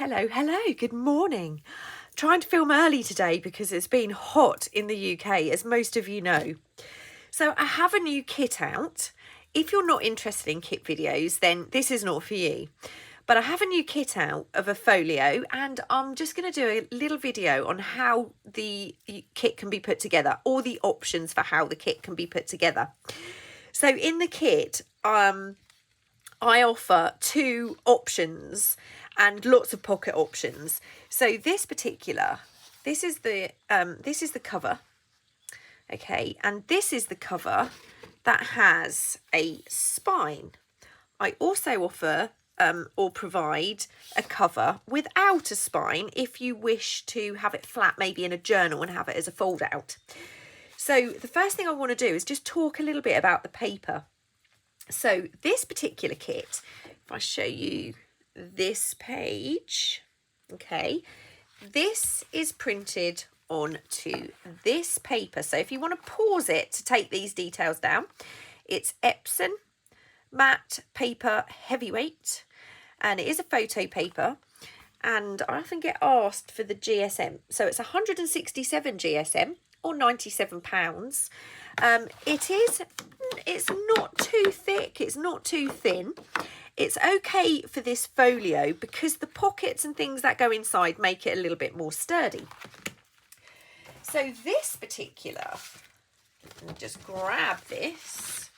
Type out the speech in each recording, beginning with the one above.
Hello, good morning. Trying to film early today because it's been hot in the UK, as most of you know. So I have a new kit out. If you're not interested in kit videos, then this is not for you. But I have a new kit out of a folio, and I'm just going to do a little video on how the kit can be put together, or the options for how the kit can be put together. So in the kit, I offer two options and lots of pocket options. So this is the cover, okay, and this is the cover that has a spine. I also offer or provide a cover without a spine if you wish to have it flat, maybe in a journal, and have it as a fold out. So the first thing I want to do is just talk a little bit about the paper. So this particular kit, if I show you this page, okay, this is printed onto this paper. So if you want to pause it to take these details down, it's Epson matte paper heavyweight, and it is a photo paper, and I often get asked for the GSM. So it's 167 GSM or £97. It's not too thick, it's not too thin. It's okay for this folio because the pockets and things that go inside make it a little bit more sturdy. So this particular, let me just grab this.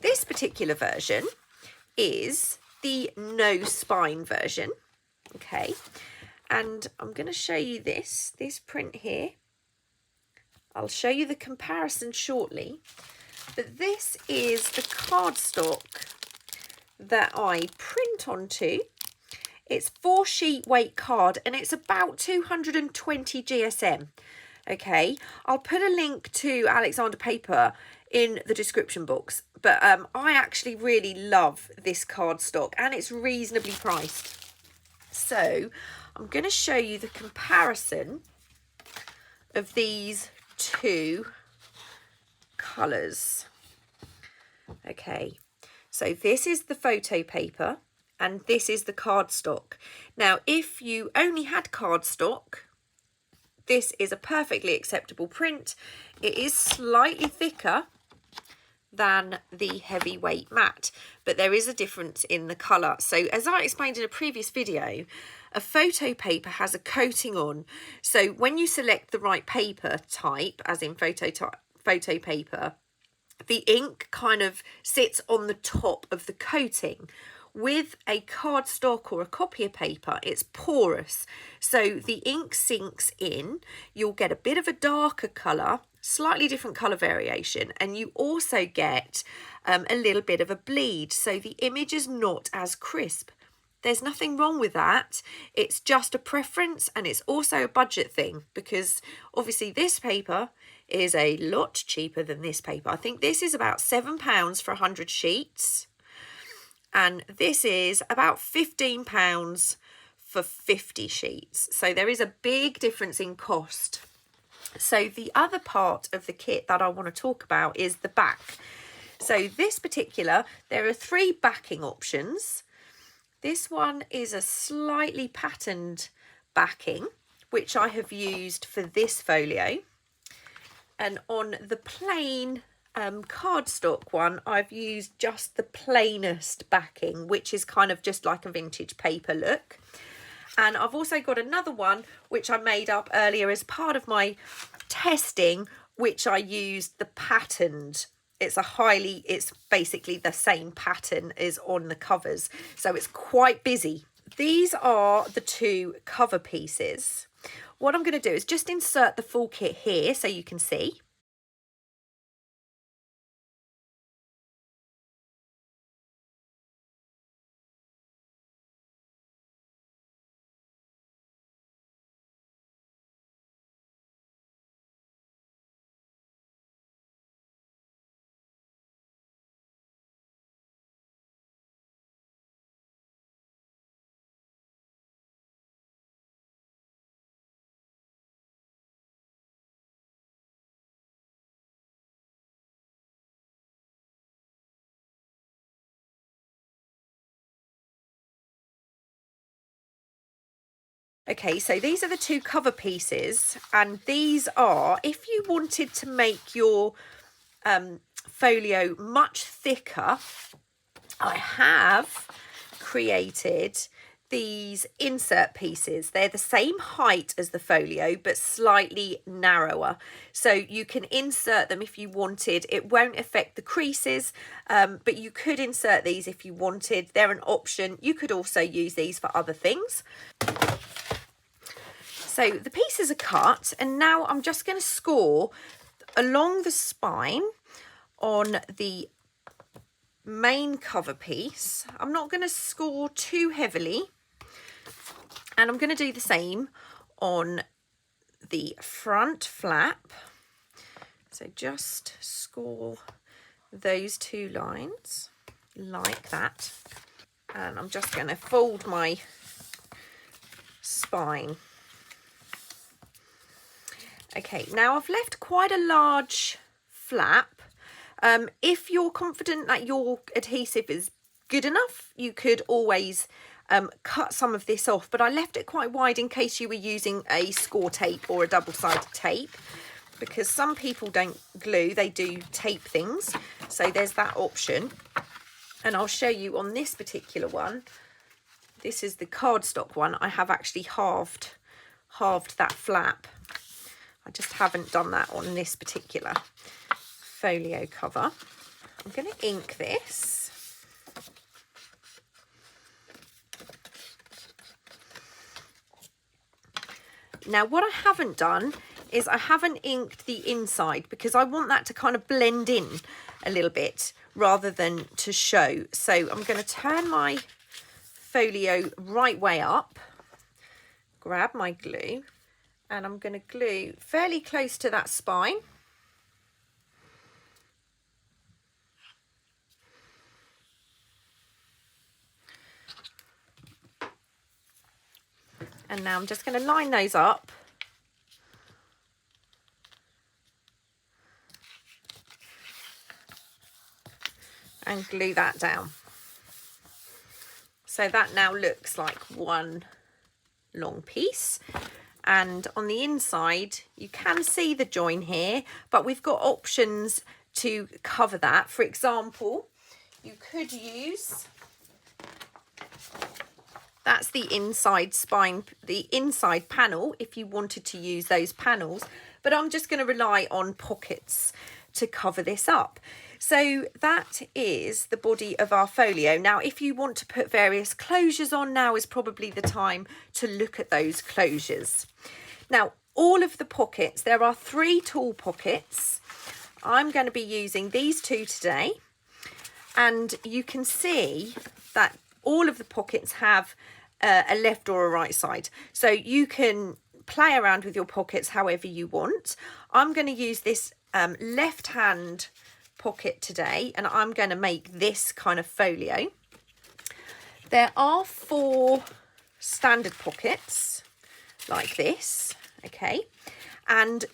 This particular version is the no spine version, okay? And I'm going to show you this print here. I'll show you the comparison shortly, but this is the cardstock that I print onto. It's 4-sheet weight card, and it's about 220 GSM. Okay, I'll put a link to Alexander paper in the description box, but I actually really love this cardstock, and it's reasonably priced. So I'm going to show you the comparison of these two colours. Okay, so this is the photo paper and this is the cardstock. Now, if you only had cardstock, this is a perfectly acceptable print. It is slightly thicker than the heavyweight matte, but there is a difference in the colour. So as I explained in a previous video, a photo paper has a coating on. So when you select the right paper type, as in photo paper, the ink kind of sits on the top of the coating. With a cardstock or a copier paper, it's porous, so the ink sinks in. You'll get a bit of a darker colour, slightly different colour variation, and you also get a little bit of a bleed, so the image is not as crisp. There's nothing wrong with that. It's just a preference, and it's also a budget thing, because obviously this paper is a lot cheaper than this paper. I think this is about £7 for 100 sheets. And this is about £15 for 50 sheets. So there is a big difference in cost. So the other part of the kit that I want to talk about is the back. So this particular, there are 3 backing options. This one is a slightly patterned backing, which I have used for this folio. And on the plain cardstock one, I've used just the plainest backing, which is kind of just like a vintage paper look. And I've also got another one which I made up earlier as part of my testing, which I used the patterned. It's basically the same pattern as on the covers, so it's quite busy. These are the 2 cover pieces. What I'm going to do is just insert the full kit here so you can see. Okay, so these are the two cover pieces, and these are, if you wanted to make your folio much thicker, I have created these insert pieces. They're the same height as the folio but slightly narrower, so you can insert them if you wanted. It won't affect the creases, but you could insert these if you wanted. They're an option. You could also use these for other things. So the pieces are cut, and now I'm just going to score along the spine on the main cover piece. I'm not going to score too heavily, and I'm going to do the same on the front flap. So just score those two lines like that, and I'm just going to fold my spine. Okay, now I've left quite a large flap. If you're confident that your adhesive is good enough, you could always cut some of this off, but I left it quite wide in case you were using a score tape or a double-sided tape, because some people don't glue, they do tape things, so there's that option. And I'll show you on this particular one. This is the cardstock one. I have actually halved that flap. I just haven't done that on this particular folio cover. I'm going to ink this. Now what I haven't done is I haven't inked the inside, because I want that to kind of blend in a little bit rather than to show. So I'm going to turn my folio right way up, grab my glue, and I'm going to glue fairly close to that spine. And now I'm just going to line those up. And glue that down. So that now looks like one long piece. And on the inside, you can see the join here, but we've got options to cover that. For example, you could use, that's the inside spine, the inside panel, if you wanted to use those panels, but I'm just going to rely on pockets to cover this up. So that is the body of our folio. Now, if you want to put various closures on, now is probably the time to look at those closures. Now, all of the pockets, there are 3 tall pockets. I'm going to be using these 2 today. And you can see that all of the pockets have a left or a right side. So you can play around with your pockets however you want. I'm going to use this left hand pocket today, and I'm going to make this kind of folio. There are 4 standard pockets like this, okay, and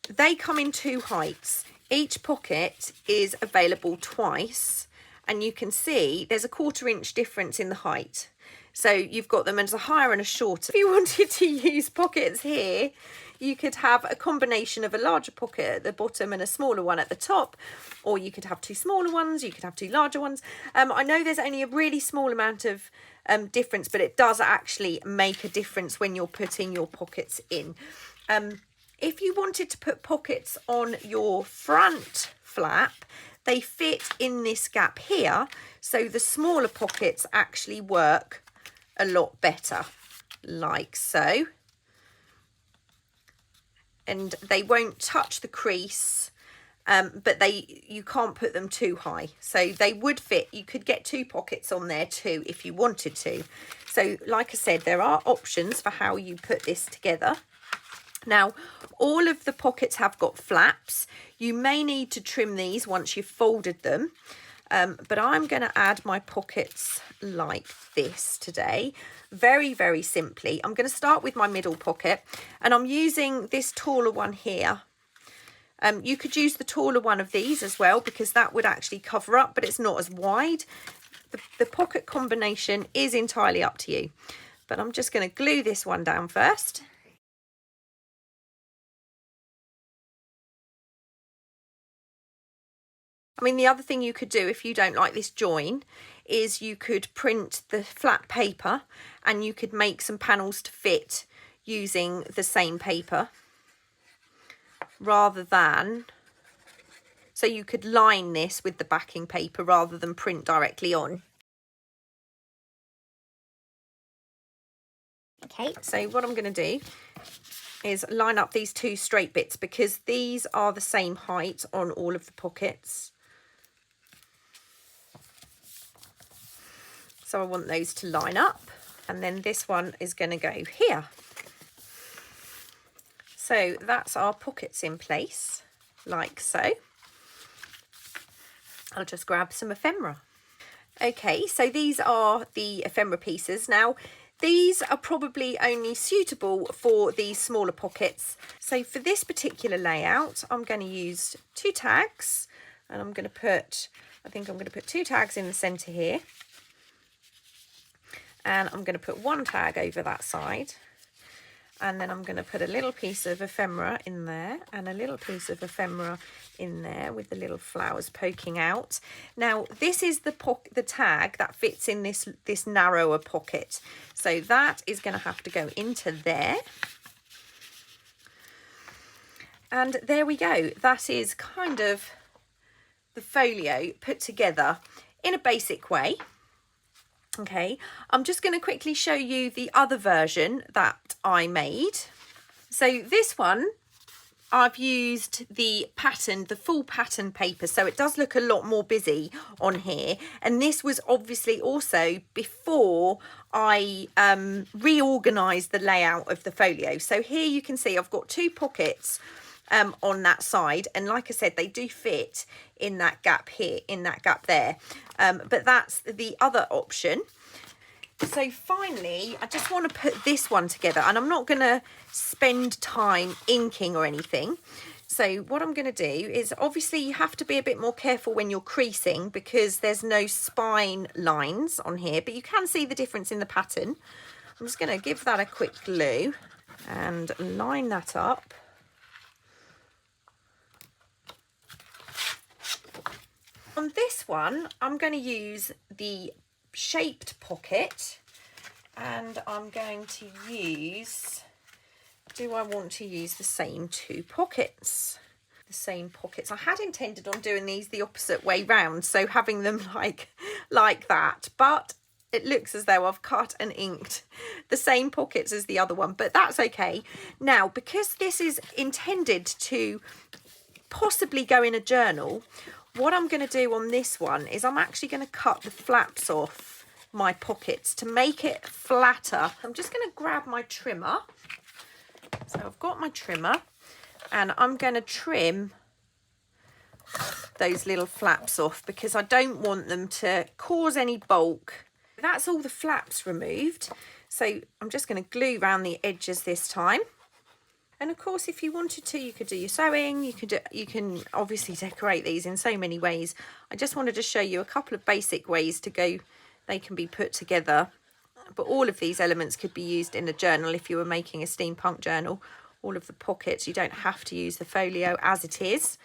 they come in 2 heights. Each pocket is available twice, and you can see there's a 1/4 inch difference in the height. So you've got them as a higher and a shorter. If you wanted to use pockets here, you could have a combination of a larger pocket at the bottom and a smaller one at the top, or you could have 2 smaller ones, you could have 2 larger ones. I know there's only a really small amount of difference, but it does actually make a difference when you're putting your pockets in. If you wanted to put pockets on your front flap, they fit in this gap here, so the smaller pockets actually work a lot better, like so. And they won't touch the crease, but you can't put them too high. So they would fit. You could get 2 pockets on there too if you wanted to. So like I said, there are options for how you put this together. Now, all of the pockets have got flaps. You may need to trim these once you've folded them. But I'm going to add my pockets like this today, very, very simply. I'm going to start with my middle pocket, and I'm using this taller one here. You could use the taller one of these as well, because that would actually cover up, but it's not as wide. The pocket combination is entirely up to you. but I'm just going to glue this one down first. I mean, the other thing you could do if you don't like this join is you could print the flat paper and you could make some panels to fit using the same paper rather than, so you could line this with the backing paper rather than print directly on. Okay, so what I'm going to do is line up these two straight bits because these are the same height on all of the pockets. So I want those to line up, and then this one is going to go here. So that's our pockets in place, like so. I'll just grab some ephemera. Okay, so these are the ephemera pieces. Now, these are probably only suitable for these smaller pockets. So for this particular layout, I'm going to use 2 tags, and I'm going to put, I think I'm going to put 2 tags in the centre here. And I'm going to put 1 tag over that side. And then I'm going to put a little piece of ephemera in there and a little piece of ephemera in there with the little flowers poking out. Now, this is the tag that fits in this narrower pocket. So that is going to have to go into there. And there we go. That is kind of the folio put together in a basic way. Okay, I'm just going to quickly show you the other version that I made. So this one, I've used the pattern, the full pattern paper, so it does look a lot more busy on here. And this was obviously also before I reorganised the layout of the folio. So here you can see I've got 2 pockets on that side, and like I said, they do fit in that gap here, in that gap there, but that's the other option. So finally, I just want to put this one together, and I'm not going to spend time inking or anything. So what I'm going to do is, obviously you have to be a bit more careful when you're creasing because there's no spine lines on here, but you can see the difference in the pattern. I'm just going to give that a quick glue and line that up. On this one, I'm going to use the shaped pocket, and I'm going to use, do I want to use the same 2 pockets? The same pockets. I had intended on doing these the opposite way round, so having them like that, but it looks as though I've cut and inked the same pockets as the other one, but that's okay. Now, because this is intended to possibly go in a journal, what I'm going to do on this one is I'm actually going to cut the flaps off my pockets to make it flatter. I'm just going to grab my trimmer. So I've got my trimmer, and I'm going to trim those little flaps off because I don't want them to cause any bulk. That's all the flaps removed. So I'm just going to glue around the edges this time. And of course, if you wanted to, you could do your sewing. You can obviously decorate these in so many ways. I just wanted to show you a couple of basic ways to go. They can be put together, but all of these elements could be used in a journal if you were making a steampunk journal. All of the pockets, you don't have to use the folio as it is.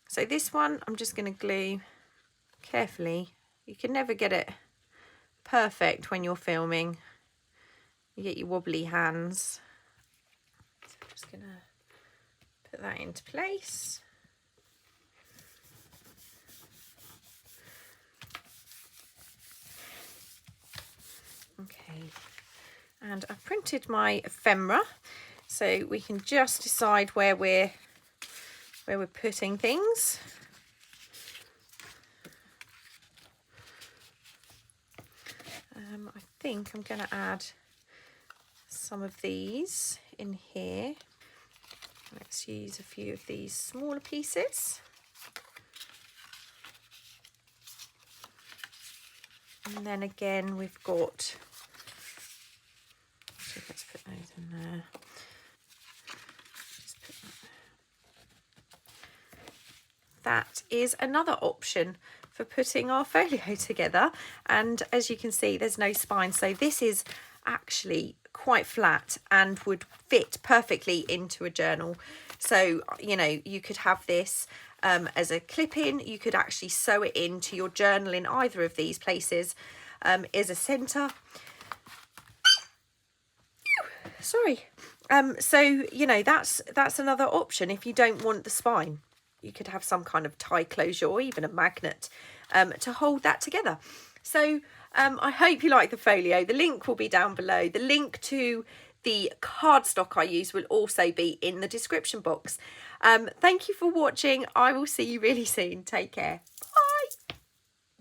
So this one, I'm just going to glue carefully. You can never get it perfect when you're filming. You get your wobbly hands. Just going to put that into place. Okay, and I've printed my ephemera, so we can just decide where we're putting things. I think I'm going to add some of these in here. Let's use a few of these smaller pieces. And then again, we've got, so let's put those in there. Just put that is another option for putting our folio together. And as you can see, there's no spine. So this is actually quite flat and would fit perfectly into a journal. So, you know, you could have this as a clip-in. You could actually sew it into your journal in either of these places. Is a centre. Sorry. So, you know, that's another option. If you don't want the spine, you could have some kind of tie closure or even a magnet to hold that together. So I hope you like the folio. The link will be down below. The link to the cardstock I use will also be in the description box. Thank you for watching. I will see you really soon. Take care.